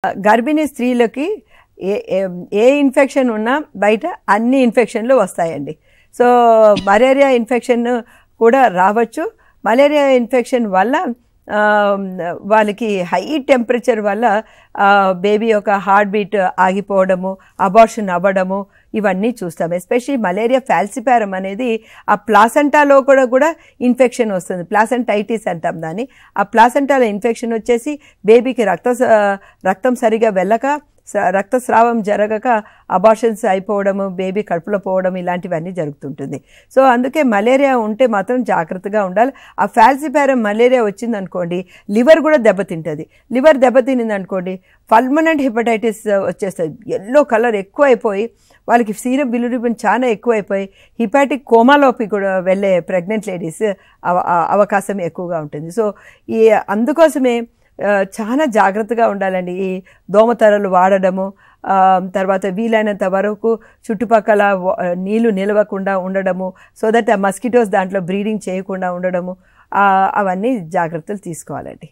గర్భిణీ స్త్రీలకి ఏ ఇన్ఫెక్షన్ ఉన్నా బయట అన్ని ఇన్ఫెక్షన్లు వస్తాయండి. సో మలేరియా ఇన్ఫెక్షన్ కూడా రావచ్చు. మలేరియా ఇన్ఫెక్షన్ వల్ల వాళ్ళకి హై టెంపరేచర్ వల్ల బేబీ యొక్క హార్ట్ బీట్ ఆగిపోవడము, అబార్షన్ అవ్వడము ఇవన్నీ చూస్తాం. ఎస్పెషల్లీ మలేరియా ఫాల్సిపారం అనేది ఆ ప్లాసెంటాలో కూడా ఇన్ఫెక్షన్ వస్తుంది. ప్లాసెంటైటిస్ అంటాం దాన్ని. ఆ ప్లాసెంటాలో ఇన్ఫెక్షన్ వచ్చేసి బేబీకి రక్తం సరిగా వెళ్ళక, రక్తస్రావం జరగక అబార్షన్స్ అయిపోవడము, బేబీ కడుపులో పోవడం ఇలాంటివన్నీ జరుగుతుంటుంది. సో అందుకే మలేరియా ఉంటే మాత్రం జాగ్రత్తగా ఉండాలి. ఆ ఫాల్సిపారం మలేరియా వచ్చిందనుకోండి లివర్ కూడా దెబ్బతింటుంది. లివర్ దెబ్బతినింది అనుకోండి పల్మనెంట్ హెపటైటిస్ వచ్చేస్తుంది. ఎల్లో కలర్ ఎక్కువ అయిపోయి వాళ్ళకి సీరం బిలిరూబిన్ చాలా ఎక్కువైపోయి హిపాటిక్ కోమాలోకి కూడా వెళ్ళే ప్రెగ్నెంట్ లేడీస్ అవకాశం ఎక్కువగా ఉంటుంది. సో అందుకోసమే చాలా జాగ్రత్తగా ఉండాలండి. ఈ దోమతెరలు వాడడము, తర్వాత వీలైనంత వరకు చుట్టుపక్కల నీళ్లు నిలవకుండా ఉండడము, సో దట్ ఆ మస్కిటోస్ దాంట్లో బ్రీడింగ్ చేయకుండా ఉండడము, అవన్నీ జాగ్రత్తలు తీసుకోవాలండి.